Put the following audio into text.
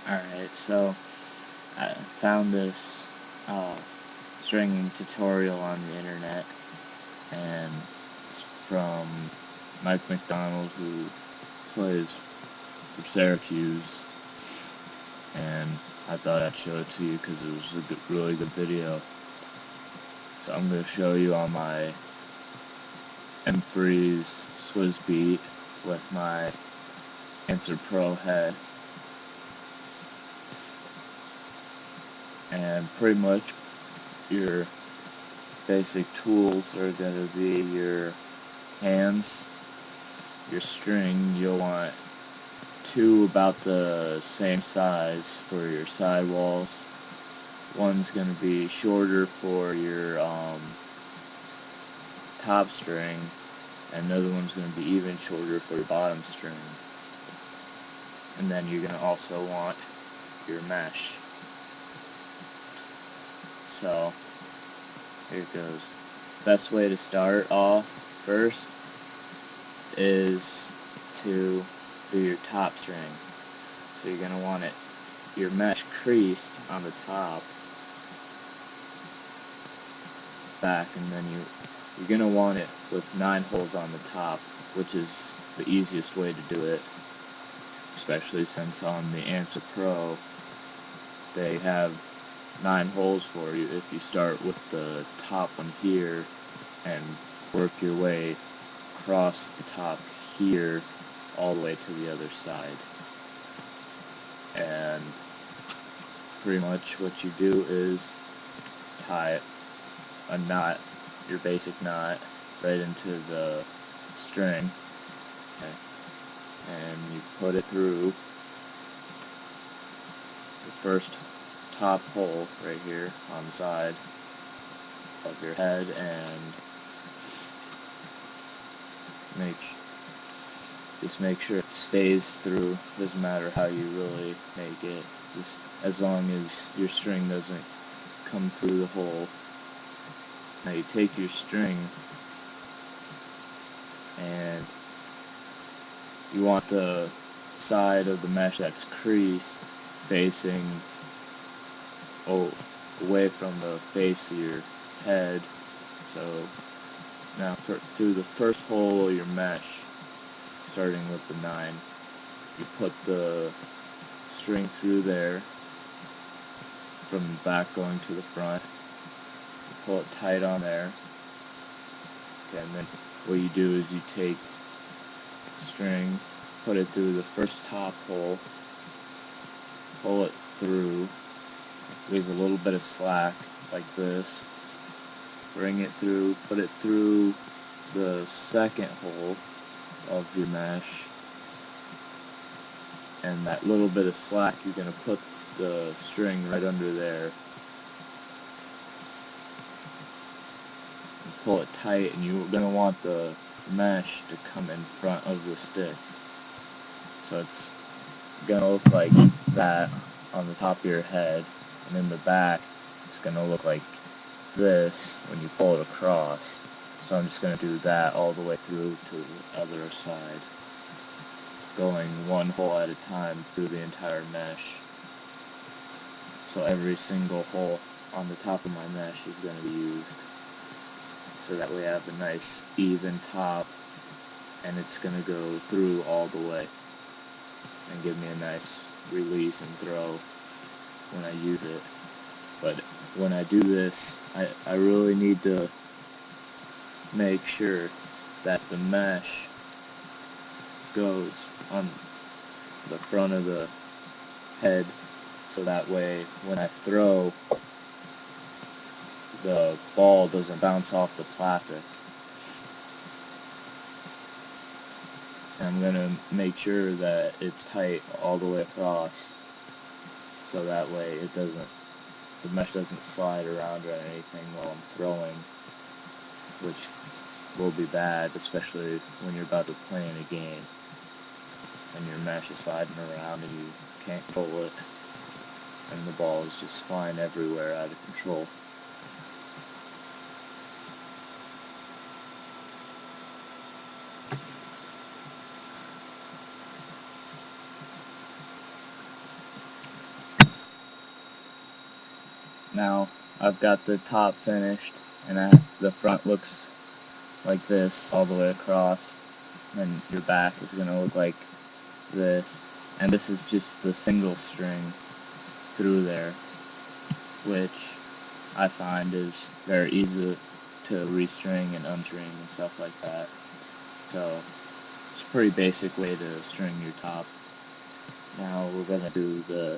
Alright, so I found this uh, stringing tutorial on the internet, and it's from Mike McDonald, who plays for Syracuse, and I thought I'd show it to you because it was a really good video. So I'm going to show you on my M-Freeze Swizz Beat with my Answer Pro head. And pretty much your basic tools are going to be your hands, your string. You'll want two about the same size for your sidewalls. One's going to be shorter for your top string, and another one's going to be even shorter for your bottom string. And then you're going to also want your mesh. So here it goes. Best way to start off first is to do your top string. So you're going to want your mesh creased on the top, back, and then you're going to want it with 9 holes on the top, which is the easiest way to do it, especially since on the Answer Pro they have 9 holes for you if you start with the top one here and work your way across the top here all the way to the other side. And pretty much what you do is tie a knot, your basic knot, right into the string, okay, and you put it through the first top hole right here on the side of your head, and just make sure it stays through. Doesn't matter how you really make it, just as long as your string doesn't come through the hole. Now you take your string and you want the side of the mesh that's creased facing away from the face of your head. So now through the first hole of your mesh, starting with the 9, you put the string through there from the back going to the front. You pull it tight on there. Okay, and then what you do is you take the string, put it through the first top hole, pull it through, leave a little bit of slack like this, bring it through, put it through the second hole of your mesh, and that little bit of slack, you're going to put the string right under there and pull it tight, and you're going to want the mesh to come in front of the stick. So it's going to look like that on the top of your head, and in the back it's going to look like this when you pull it across. So I'm just going to do that all the way through to the other side, going one hole at a time through the entire mesh. So every single hole on the top of my mesh is going to be used, so that we have a nice even top, and it's going to go through all the way and give me a nice release and throw when I use it. But when I do this, I really need to make sure that the mesh goes on the front of the head, so that way when I throw, the ball doesn't bounce off the plastic. And I'm going to make sure that it's tight all the way across, so that way the mesh doesn't slide around or anything while I'm throwing, which will be bad, especially when you're about to play in a game and your mesh is sliding around and you can't pull it, and the ball is just flying everywhere out of control. Now I've got the top finished, and the front looks like this all the way across, and your back is going to look like this, and this is just the single string through there, which I find is very easy to restring and unstring and stuff like that. So it's a pretty basic way to string your top. Now we're going to do the